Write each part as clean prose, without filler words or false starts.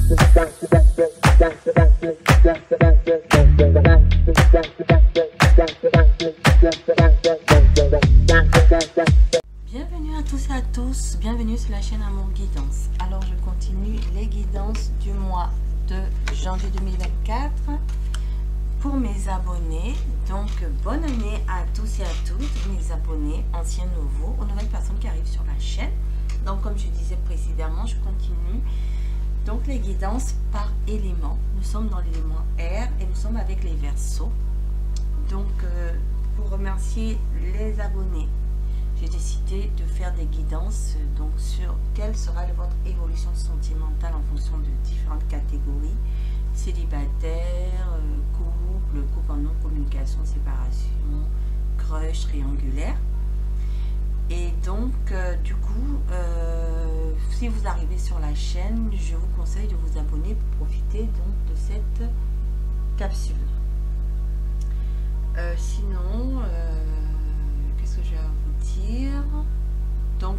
Bienvenue à tous et à tous, bienvenue sur la chaîne Amour Guidance. Alors je continue les guidances du mois de janvier 2024 pour mes abonnés. Donc bonne année à tous et à toutes, mes abonnés, anciens, nouveaux, aux nouvelles personnes qui arrivent sur la chaîne. Donc comme je disais précédemment, je continue donc les guidances par élément. Nous sommes dans l'élément R et nous sommes avec les Verseaux. Donc pour remercier les abonnés, j'ai décidé de faire des guidances donc sur quelle sera votre évolution sentimentale en fonction de différentes catégories: célibataire, couple en non-communication, séparation, crush, triangulaire. Et donc du coup, si vous arrivez sur la chaîne, je vous conseille de vous abonner pour profiter donc de cette capsule. Sinon, qu'est-ce que je vais vous dire? Donc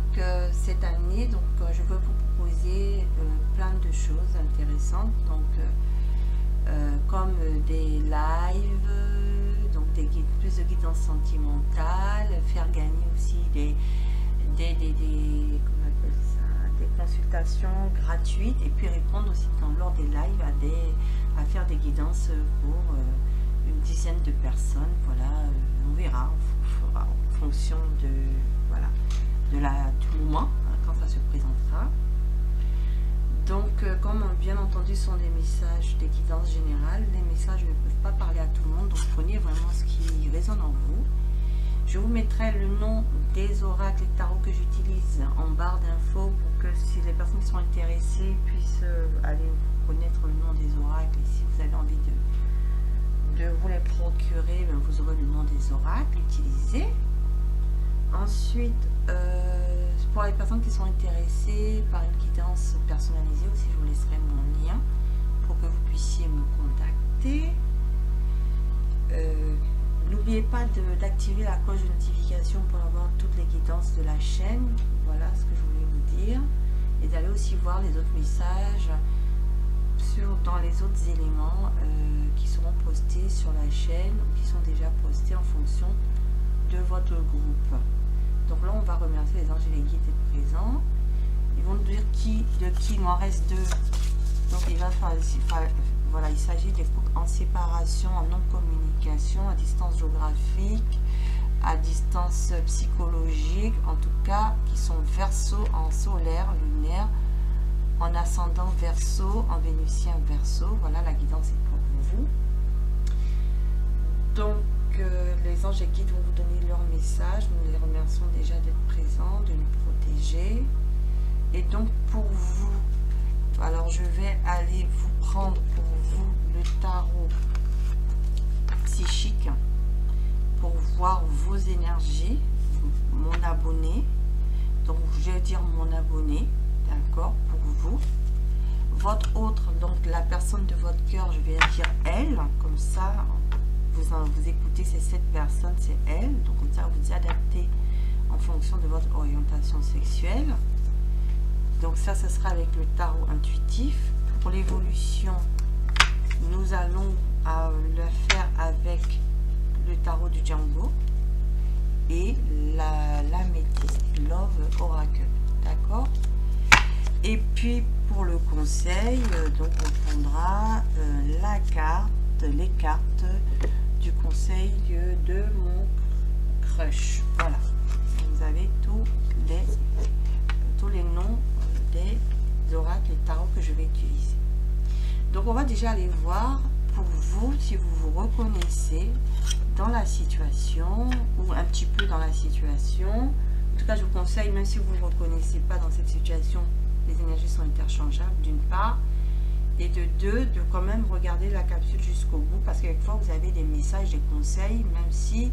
cette année, donc je veux vous proposer plein de choses intéressantes, donc comme des lives, donc plus de guidances sentimentales, faire gagner aussi des comment on appelle ça, des consultations gratuites, et puis répondre aussi lors des lives à faire des guidances pour une dizaine de personnes. Voilà, on verra, on fera en fonction de voilà du moment, hein, quand ça se présentera. Donc comme bien entendu ce sont des messages, des guidances générales, les messages ne peuvent pas parler à tout le monde, donc prenez vraiment ce qui résonne en vous. Je vous mettrai le nom des oracles et tarots que j'utilise en barre d'infos pour que si les personnes qui sont intéressées puissent aller connaître le nom des oracles, et si vous avez envie de vous les procurer, ben vous aurez le nom des oracles utilisés. Ensuite, pour les personnes qui sont intéressées par une guidance personnalisée aussi, je vous laisserai mon lien pour que vous puissiez me contacter. N'oubliez pas d'activer la cloche de notification pour avoir toutes les guidances de la chaîne. Voilà ce que je voulais vous dire. Et d'aller aussi voir les autres messages dans les autres éléments qui seront postés sur la chaîne ou qui sont déjà postés en fonction de votre groupe. Donc là on va remercier les anges et les guides d'être présents. Ils vont nous dire de qui il m'en reste deux. Donc il va faire, voilà, il s'agit des couples en séparation, en non-communication, à distance géographique, à distance psychologique, en tout cas qui sont Verseaux en solaire, lunaire, en ascendant Verseau, en vénusien Verseau. Voilà, la guidance est pour vous. Donc les anges et guides vont vous donner leur message. Nous les remercions déjà d'être présents, de nous protéger. Et donc pour vous, alors je vais aller vous prendre pour vous le tarot psychique pour voir vos énergies, mon abonné. Donc je vais dire mon abonné, d'accord, pour vous. Votre autre, donc la personne de votre cœur, je vais dire elle, comme ça vous écoutez, c'est cette personne, c'est elle, donc comme ça vous adaptez en fonction de votre orientation sexuelle. Donc ça, ce sera avec le tarot intuitif. Pour l'évolution, nous allons le faire avec le tarot du Django et l'améthyste Love Oracle, d'accord. Et puis pour le conseil, donc on prendra les cartes du conseil de mon crush. Voilà, vous avez tous les noms des oracles et tarots que je vais utiliser. Donc on va déjà aller voir pour vous si vous vous reconnaissez dans la situation ou un petit peu dans la situation. En tout cas, je vous conseille, même si vous ne vous reconnaissez pas dans cette situation, les énergies sont interchangeables d'une part, et de deux, de quand même regarder la capsule jusqu'au bout, parce que quelquefois vous avez des messages, des conseils, même si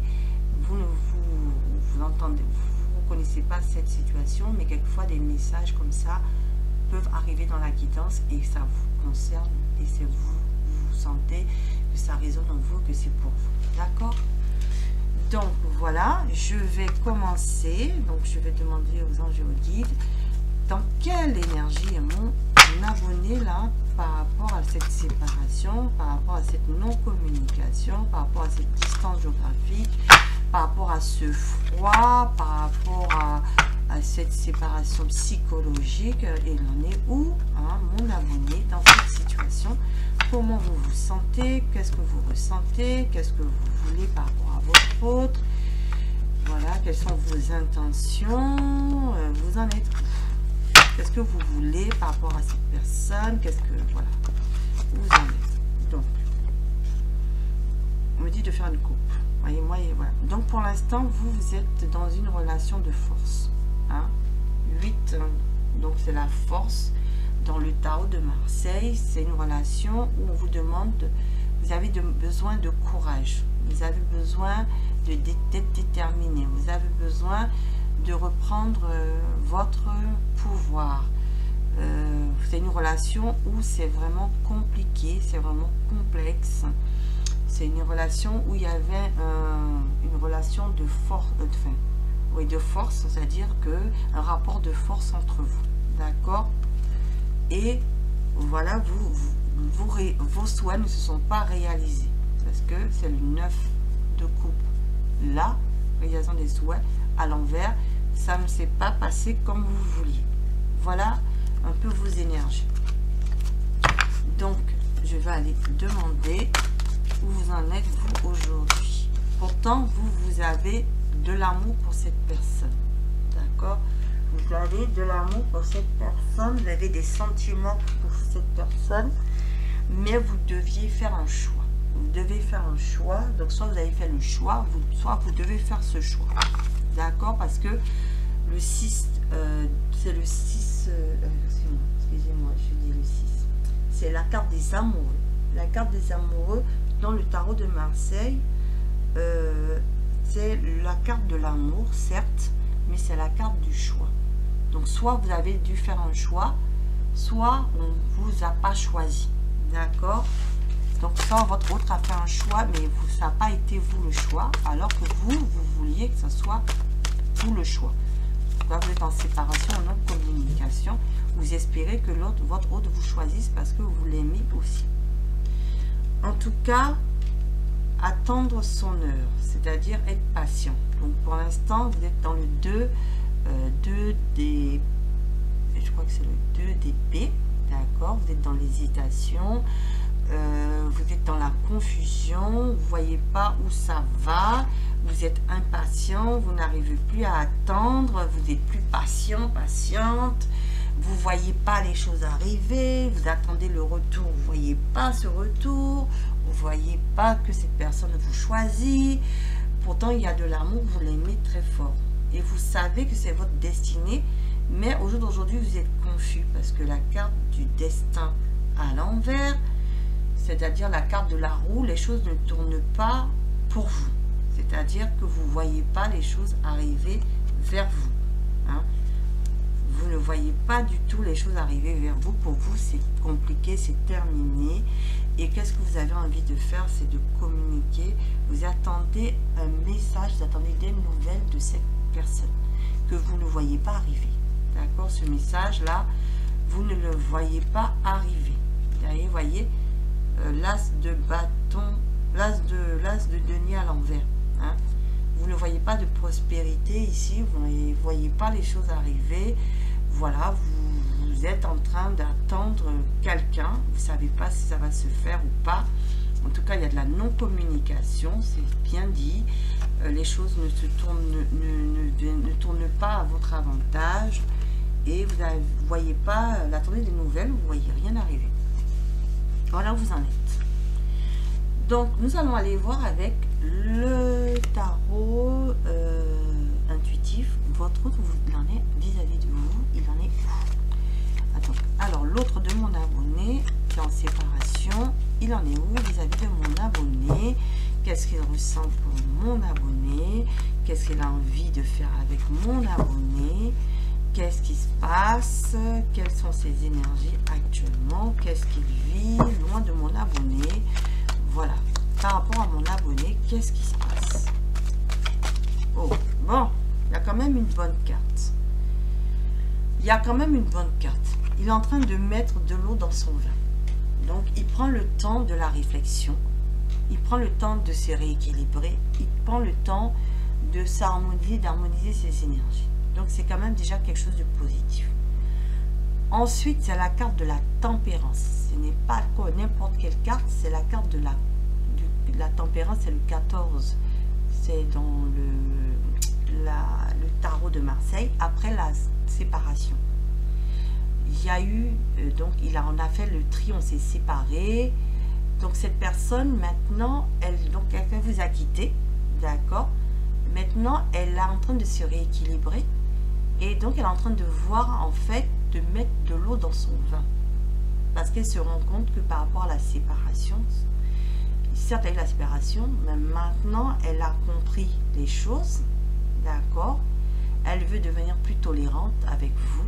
vous ne vous entendez, vous ne connaissez pas cette situation, mais quelquefois des messages comme ça peuvent arriver dans la guidance et ça vous concerne, et c'est vous sentez que ça résonne en vous, que c'est pour vous, d'accord. Donc voilà, je vais commencer. Donc je vais demander aux anges et aux guides dans quelle énergie est mon abonné là par cette séparation, par rapport à cette non-communication, par rapport à cette distance géographique, par rapport à ce froid, par rapport à cette séparation psychologique. Et il en est où, hein, mon abonné, dans cette situation? Comment vous vous sentez? Qu'est-ce que vous ressentez? Qu'est-ce que vous voulez par rapport à votre autre? Voilà, quelles sont vos intentions? Vous en êtes où? Qu'est-ce que vous voulez par rapport à cette personne? Qu'est-ce que, voilà, où vous en êtes? Donc, on me dit de faire une coupe. Voyez, moi, et voilà. Donc, pour l'instant, vous êtes dans une relation de force. Hein? 8, donc c'est la force. Dans le tarot de Marseille, c'est une relation où on vous demande, vous avez besoin de courage, vous avez besoin d'être déterminé, vous avez besoin de reprendre votre pouvoir. C'est une relation où c'est vraiment compliqué, c'est vraiment complexe. C'est une relation où il y avait une relation de force, de force, c'est-à-dire un rapport de force entre vous, d'accord? Et voilà, vos souhaits ne se sont pas réalisés. Parce que c'est le 9 de coupe. Là, réalisation des souhaits, à l'envers, ça ne s'est pas passé comme vous vouliez. Voilà un peu vos énergies. Donc, je vais aller demander où vous en êtes, vous, aujourd'hui. Pourtant, vous avez de l'amour pour cette personne. D'accord ? Vous avez de l'amour pour cette personne, vous avez des sentiments pour cette personne, mais vous deviez faire un choix. Vous devez faire un choix, donc soit vous avez fait le choix, soit vous devez faire ce choix. D'accord? Parce que le 6, c'est le 6, excusez-moi, je dis le 6, c'est la carte des amoureux. La carte des amoureux, dans le tarot de Marseille, c'est la carte de l'amour, certes, mais c'est la carte du choix. Donc, soit vous avez dû faire un choix, soit on ne vous a pas choisi. D'accord? Donc, soit votre autre a fait un choix, mais ça n'a pas été vous le choix, alors que vous vouliez que ce soit vous le choix. Là, vous êtes en séparation, en non-communication. Vous espérez que votre autre vous choisisse parce que vous l'aimez aussi. En tout cas, attendre son heure, c'est-à-dire être patient. Donc, pour l'instant, vous êtes dans le 2 des... Je crois que c'est le 2 d'épée. D'accord? Vous êtes dans l'hésitation. Vous êtes dans la confusion. Vous ne voyez pas où ça va. Vous êtes impatient. Vous n'arrivez plus à attendre. Vous n'êtes plus patient, patiente. Vous ne voyez pas les choses arriver. Vous attendez le retour. Vous ne voyez pas ce retour. Vous ne voyez pas que cette personne vous choisit. Pourtant, il y a de l'amour. Vous l'aimez très fort. Et vous savez que c'est votre destinée, mais au jour d'aujourd'hui, vous êtes confus parce que la carte du destin à l'envers, c'est-à-dire la carte de la roue, les choses ne tournent pas pour vous. C'est-à-dire que vous ne voyez pas les choses arriver vers vous. Hein? Vous ne voyez pas du tout les choses arriver vers vous. Pour vous, c'est compliqué, c'est terminé. Et qu'est-ce que vous avez envie de faire? C'est de communiquer. Vous attendez un message, vous attendez des nouvelles de cette personne que vous ne voyez pas arriver. D'accord? Ce message-là, vous ne le voyez pas arriver. Vous voyez, l'as de bâton, l'as de denier à l'envers. Hein? Vous ne voyez pas de prospérité ici, vous ne voyez pas les choses arriver. Voilà, vous êtes en train d'attendre quelqu'un. Vous ne savez pas si ça va se faire ou pas. En tout cas, il y a de la non-communication, c'est bien dit. Les choses ne tournent pas à votre avantage. Et vous ne voyez pas, attendez des nouvelles, vous ne voyez rien arriver. Voilà où vous en êtes. Donc, nous allons aller voir avec le tarot intuitif. Votre autre, il en est vis-à-vis de vous. Il en est où? Attends. Alors, l'autre de mon abonné, qui est en séparation, il en est où vis-à-vis de mon abonné? Qu'est-ce qu'il ressent pour mon abonné? Qu'est-ce qu'il a envie de faire avec mon abonné? Qu'est-ce qui se passe? Quelles sont ses énergies actuellement? Qu'est-ce qu'il vit loin de mon abonné? Voilà. Par rapport à mon abonné, qu'est-ce qui se passe? Oh, bon, il y a quand même une bonne carte. Il y a quand même une bonne carte. Il est en train de mettre de l'eau dans son vin. Donc, il prend le temps de la réflexion. Il prend le temps de se rééquilibrer. Il prend le temps de s'harmoniser, d'harmoniser ses énergies. Donc, c'est quand même déjà quelque chose de positif. Ensuite, c'est la carte de la tempérance. Ce n'est pas n'importe quelle carte, c'est la carte de la tempérance, c'est le 14. C'est dans le tarot de Marseille, après la séparation. Il y a eu, donc on a fait le tri, on s'est séparés. Donc cette personne, maintenant, elle vous a quitté, d'accord. Maintenant, elle est en train de se rééquilibrer. Et donc, elle est en train de voir, en fait, de mettre de l'eau dans son vin. Parce qu'elle se rend compte que par rapport à la séparation, certes, elle a eu la séparation, mais maintenant, elle a compris les choses, d'accord. Elle veut devenir plus tolérante avec vous,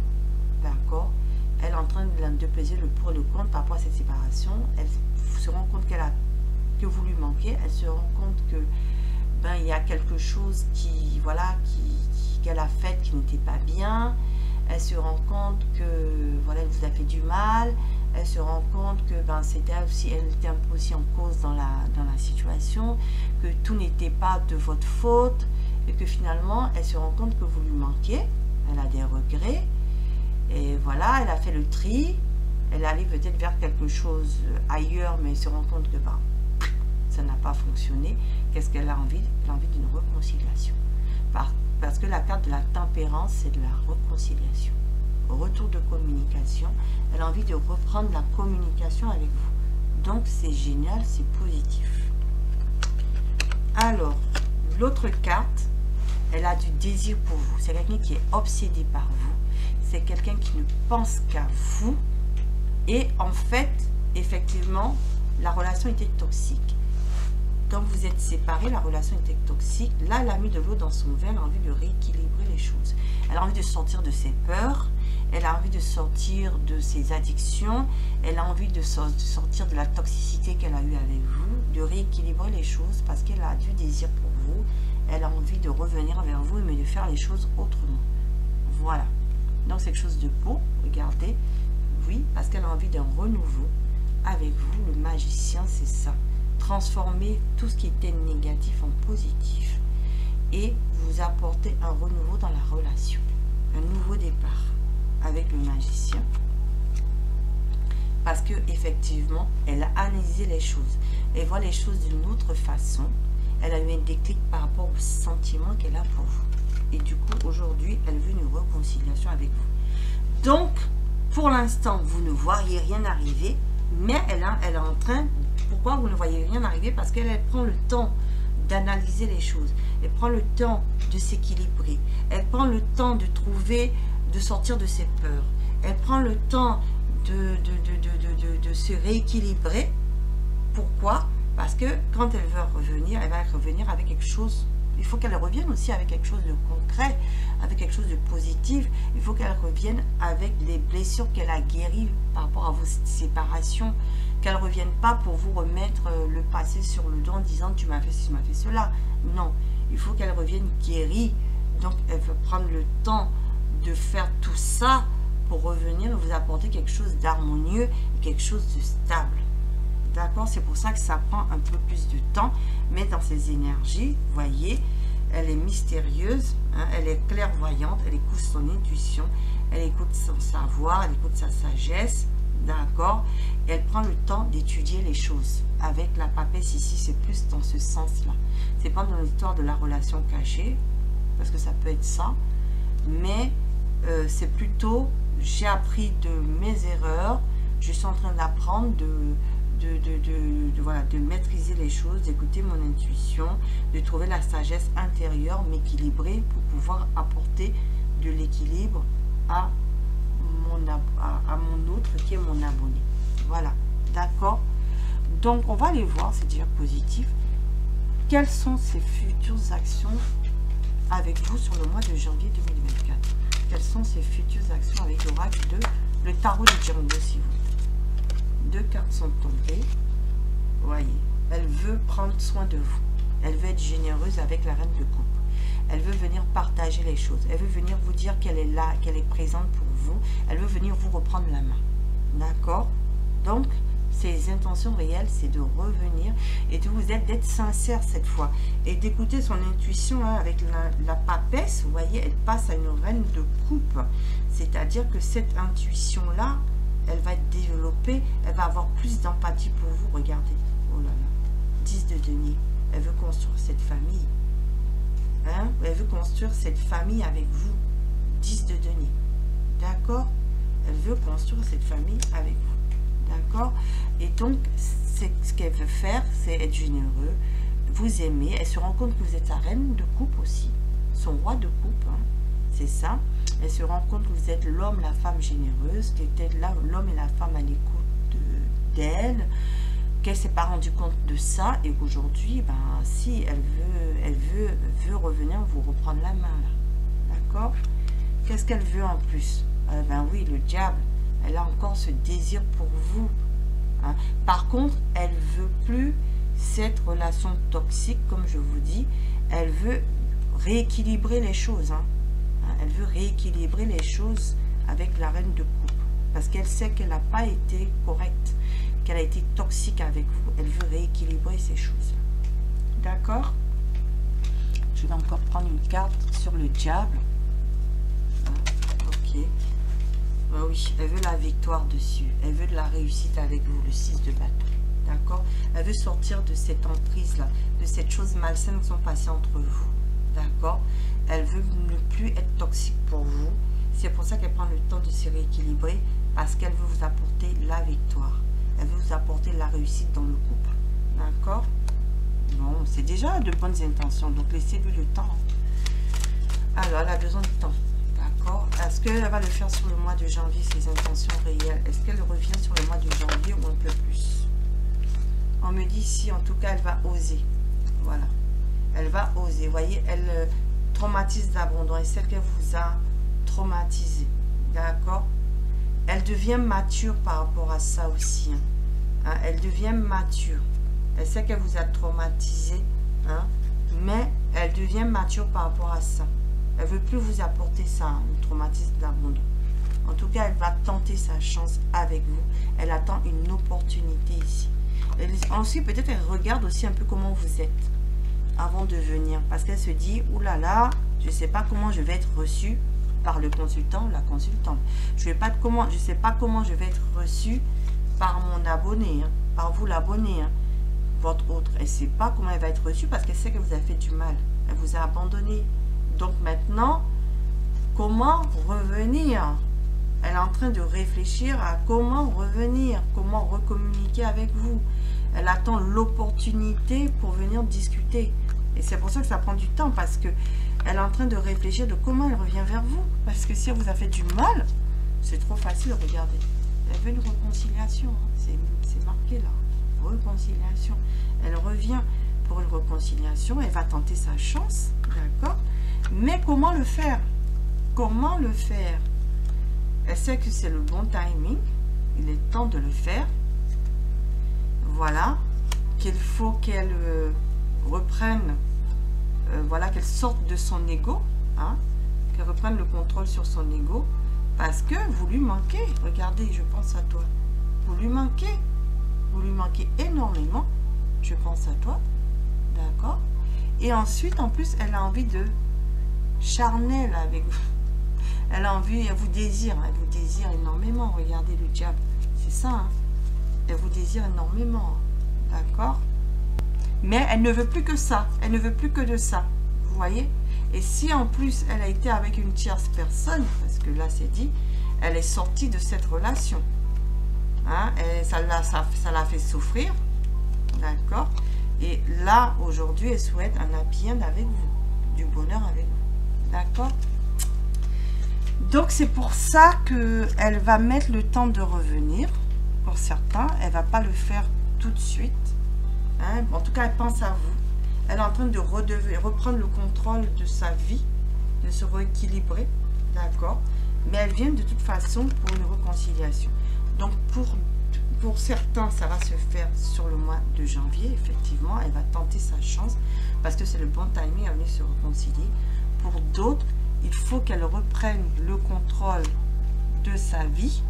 d'accord. Elle est en train de peser le pour et le contre par rapport à cette séparation. Elle se rend compte que vous lui manquez. Elle se rend compte que il y a quelque chose qu'elle a fait qui n'était pas bien. Elle se rend compte que elle vous a fait du mal. Elle se rend compte que elle était un peu aussi en cause dans la situation, que tout n'était pas de votre faute et que finalement elle se rend compte que vous lui manquez. Elle a des regrets et voilà, elle a fait le tri. Elle allait peut-être vers quelque chose ailleurs, mais elle se rend compte que ça n'a pas fonctionné. Qu'est-ce qu'elle a envie? Elle a envie d'une réconciliation. Parce que la carte de la tempérance, c'est de la réconciliation. Retour de communication. Elle a envie de reprendre la communication avec vous. Donc, c'est génial, c'est positif. Alors, l'autre carte, elle a du désir pour vous. C'est quelqu'un qui est obsédé par vous. C'est quelqu'un qui ne pense qu'à vous. Et en fait, effectivement, la relation était toxique. Quand vous êtes séparés, la relation était toxique. Là, elle a mis de l'eau dans son verre. Elle a envie de rééquilibrer les choses. Elle a envie de sortir de ses peurs. Elle a envie de sortir de ses addictions. Elle a envie de sortir de la toxicité qu'elle a eue avec vous, de rééquilibrer les choses parce qu'elle a du désir pour vous. Elle a envie de revenir vers vous, mais de faire les choses autrement. Voilà. Donc, c'est quelque chose de beau. Regardez. Oui, parce qu'elle a envie d'un renouveau avec vous. Le magicien, c'est ça. Transformer tout ce qui était négatif en positif et vous apporter un renouveau dans la relation. Un nouveau départ avec le magicien. Parce que effectivement, elle a analysé les choses. Elle voit les choses d'une autre façon. Elle a eu un déclic par rapport au sentiment qu'elle a pour vous. Et du coup, aujourd'hui, elle veut une réconciliation avec vous. Donc, pour l'instant, vous ne voyez rien arriver, mais elle est en train... Pourquoi vous ne voyez rien arriver? Parce qu'elle prend le temps d'analyser les choses. Elle prend le temps de s'équilibrer. Elle prend le temps de sortir de ses peurs. Elle prend le temps de se rééquilibrer. Pourquoi? Parce que quand elle va revenir avec quelque chose. Il faut qu'elle revienne aussi avec quelque chose de concret, avec quelque chose de positif. Il faut qu'elle revienne avec les blessures qu'elle a guéries par rapport à vos séparations. Qu'elle ne revienne pas pour vous remettre le passé sur le dos en disant tu m'as fait ci, tu m'as fait cela. Non, il faut qu'elle revienne guérie. Donc elle veut prendre le temps de faire tout ça pour revenir et vous apporter quelque chose d'harmonieux, quelque chose de stable. D'accord? C'est pour ça que ça prend un peu plus de temps. Mais dans ses énergies, vous voyez, elle est mystérieuse, hein, elle est clairvoyante, elle écoute son intuition, elle écoute son savoir, elle écoute sa sagesse. D'accord? Elle prend le temps d'étudier les choses. Avec la papesse ici, c'est plus dans ce sens-là. C'est pas dans l'histoire de la relation cachée, parce que ça peut être ça. Mais c'est plutôt, j'ai appris de mes erreurs, je suis en train d'apprendre de maîtriser les choses, d'écouter mon intuition, de trouver la sagesse intérieure, m'équilibrer pour pouvoir apporter de l'équilibre à mon autre qui est mon abonné. Voilà, d'accord? Donc, on va aller voir, c'est déjà positif. Quelles sont ses futures actions avec vous sur le mois de janvier 2024? Quelles sont ses futures actions avec l'oracle de le tarot de Django, si vous voulez? Deux cartes sont tombées. Vous voyez, elle veut prendre soin de vous. Elle veut être généreuse avec la reine de coupe. Elle veut venir partager les choses. Elle veut venir vous dire qu'elle est là, qu'elle est présente pour vous. Elle veut venir vous reprendre la main. D'accord? Donc, ses intentions réelles, c'est de revenir et de vous être d'être sincère cette fois et d'écouter son intuition hein, avec la papesse. Vous voyez, elle passe à une reine de coupe, c'est-à-dire que cette intuition là, elle va être développée, elle va avoir plus d'empathie pour vous. Regardez, oh là là, 10 de denier, elle veut construire cette famille, hein, elle veut construire cette famille avec vous. 10 de denier, d'accord, elle veut construire cette famille avec vous, d'accord. Et donc ce qu'elle veut faire, c'est être généreux, vous aimer. Elle se rend compte que vous êtes sa reine de coupe aussi, son roi de coupe, hein, c'est ça. Elle se rend compte que vous êtes l'homme, la femme généreuse, que vous êtes l'homme et la femme à l'écoute d'elle, qu'elle s'est pas rendu compte de ça et qu'aujourd'hui, ben, si elle veut revenir, vous reprendre la main là, d'accord. Qu'est-ce qu'elle veut en plus? Ben oui, le diable, elle a encore ce désir pour vous. Hein. Par contre, elle veut plus cette relation toxique, comme je vous dis. Elle veut rééquilibrer les choses. Hein. Elle veut rééquilibrer les choses avec la reine de coupe. Parce qu'elle sait qu'elle n'a pas été correcte, qu'elle a été toxique avec vous. Elle veut rééquilibrer ces choses. D'accord? Je vais encore prendre une carte sur le diable. Ok. Oui, elle veut la victoire dessus. Elle veut de la réussite avec vous, le 6 de bâton. D'accord? Elle veut sortir de cette emprise-là, de cette chose malsaine qui sont passées entre vous. D'accord? Elle veut ne plus être toxique pour vous. C'est pour ça qu'elle prend le temps de se rééquilibrer, parce qu'elle veut vous apporter la victoire. Elle veut vous apporter la réussite dans le couple. D'accord? Bon, c'est déjà de bonnes intentions, donc laissez-lui le temps. Alors, elle a besoin de temps. D'accord? Est-ce qu'elle va le faire sur le mois de janvier, ses intentions réelles? Est-ce qu'elle revient sur le mois de janvier ou un peu plus? On me dit si, en tout cas, elle va oser. Voilà. Elle va oser. Vous voyez, elle traumatise l'abandon. Et celle qu'elle vous a traumatisé. D'accord? Elle devient mature par rapport à ça aussi. Hein? Elle devient mature. Elle sait qu'elle vous a traumatisé. Hein? Mais elle devient mature par rapport à ça. Elle ne veut plus vous apporter ça, hein, le traumatisme d'abandon. En tout cas, elle va tenter sa chance avec vous. Elle attend une opportunité ici. Ensuite, peut-être elle regarde aussi un peu comment vous êtes avant de venir. Parce qu'elle se dit, oulala, je ne sais pas comment je vais être reçue par le consultant ou la consultante. Je ne sais pas comment je vais être reçue par mon abonné, hein, par vous l'abonné, hein, votre autre. Elle ne sait pas comment elle va être reçue parce qu'elle sait que vous avez fait du mal. Elle vous a abandonné. Donc maintenant, comment revenir? Elle est en train de réfléchir à comment revenir, comment recommuniquer avec vous. Elle attend l'opportunité pour venir discuter. Et c'est pour ça que ça prend du temps, parce que elle est en train de réfléchir de comment elle revient vers vous. Parce que si elle vous a fait du mal, c'est trop facile, regardez. Elle veut une réconciliation, hein. C'est marqué là. Réconciliation. Elle revient pour une réconciliation, elle va tenter sa chance, d'accord? Mais comment le faire? Comment le faire? Elle sait que c'est le bon timing. Il est temps de le faire. Voilà. Qu'il faut qu'elle reprenne, voilà, qu'elle sorte de son ego, hein, qu'elle reprenne le contrôle sur son ego, parce que vous lui manquez. Regardez, je pense à toi. Vous lui manquez. Vous lui manquez énormément. Je pense à toi. D'accord? Et ensuite, en plus, elle a envie de charnel avec vous. Elle a envie, elle vous désire énormément. Regardez le diable, c'est ça, hein? Elle vous désire énormément, d'accord? Mais elle ne veut plus que ça, elle ne veut plus que de ça, vous voyez? Et si en plus elle a été avec une tierce personne, parce que là c'est dit, elle est sortie de cette relation, hein? Et ça l'a fait souffrir, d'accord? Et là aujourd'hui elle souhaite un happy end avec vous, du bonheur avec vous, d'accord? Donc c'est pour ça qu'elle va mettre le temps de revenir. Pour certains, elle ne va pas le faire tout de suite. Hein? En tout cas, elle pense à vous. Elle est en train de reprendre le contrôle de sa vie, de se rééquilibrer. D'accord? Mais elle vient de toute façon pour une réconciliation. Donc pour certains, ça va se faire sur le mois de janvier. Effectivement, elle va tenter sa chance parce que c'est le bon timing à venir se réconcilier. Pour d'autres, il faut qu'elle reprenne le contrôle de sa vie,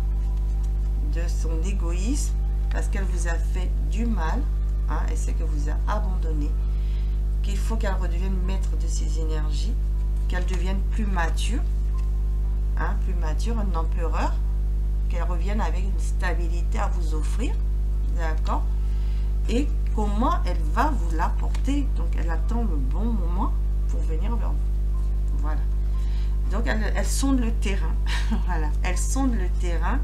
de son égoïsme, parce qu'elle vous a fait du mal, hein, elle sait que vous a abandonné, qu'il faut qu'elle redevienne maître de ses énergies, qu'elle devienne plus mature, hein, plus mature, un empereur, qu'elle revienne avec une stabilité à vous offrir, d'accord? Et comment elle va vous l'apporter. Donc elle attend le bon moment pour venir vers vous. Voilà. Donc elle sonde le terrain. Voilà. Elle sonde le terrain,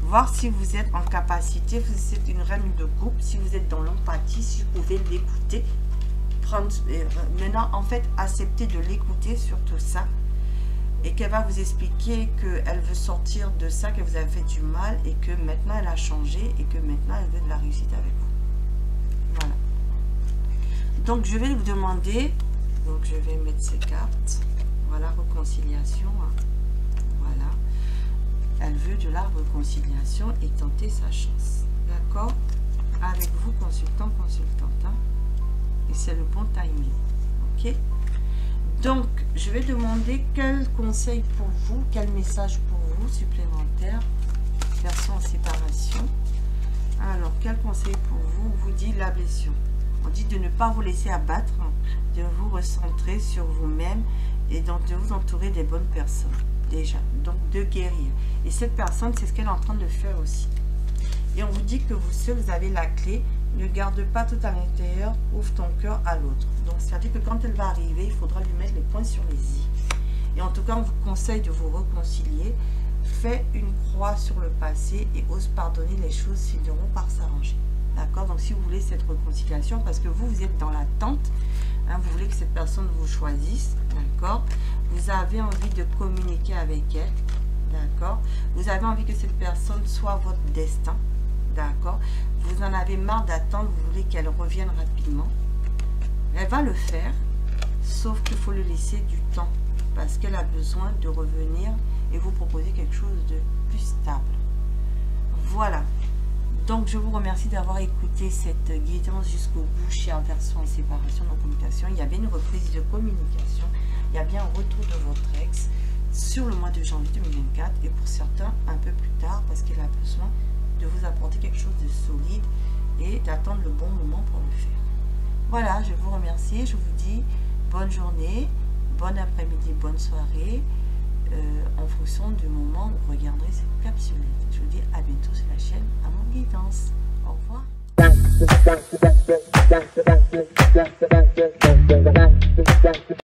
voir si vous êtes en capacité, si c'est une reine de coupe, si vous êtes dans l'empathie, si vous pouvez l'écouter. Maintenant, en fait, accepter de l'écouter sur tout ça. Et qu'elle va vous expliquer qu'elle veut sortir de ça, que vous avez fait du mal et que maintenant elle a changé et que maintenant elle veut de la réussite avec vous. Voilà. Donc je vais vous demander, donc je vais mettre ces cartes. Voilà, réconciliation. Voilà. Elle veut de la réconciliation et tenter sa chance. D'accord? Avec vous, consultant, consultante. Hein? Et c'est le bon timing. Ok? Donc, je vais demander quel conseil pour vous, quel message pour vous supplémentaire, personne en séparation. Alors, quel conseil pour vous? On vous dit la blessure. On dit de ne pas vous laisser abattre, de vous recentrer sur vous-même et donc de vous entourer des bonnes personnes, déjà. Donc, de guérir. Et cette personne, c'est ce qu'elle est en train de faire aussi. Et on vous dit que vous seul, vous avez la clé. Ne garde pas tout à l'intérieur, ouvre ton cœur à l'autre. Donc, c'est-à-dire que quand elle va arriver, il faudra lui mettre les points sur les i. Et en tout cas, on vous conseille de vous réconcilier. Fais une croix sur le passé et ose pardonner les choses finiront par s'arranger. D'accord? Donc, si vous voulez cette réconciliation, parce que vous êtes dans l'attente, hein, vous voulez que cette personne vous choisisse, d'accord? Vous avez envie de communiquer avec elle, d'accord? Vous avez envie que cette personne soit votre destin. D'accord? Vous en avez marre d'attendre, vous voulez qu'elle revienne rapidement. Elle va le faire, sauf qu'il faut lui laisser du temps, parce qu'elle a besoin de revenir et vous proposer quelque chose de plus stable. Voilà. Donc, je vous remercie d'avoir écouté cette guidance jusqu'au bout, chère version en séparation de communication. Il y a bien une reprise de communication, il y a bien un retour de votre ex sur le mois de janvier 2024 et pour certains un peu plus tard, parce qu'elle a besoin de vous apporter quelque chose de solide et d'attendre le bon moment pour le faire. Voilà, je vous remercie, je vous dis bonne journée, bon après-midi, bonne soirée, en fonction du moment où vous regarderez cette capsulette. Je vous dis à bientôt sur la chaîne Amour Guidance. Au revoir.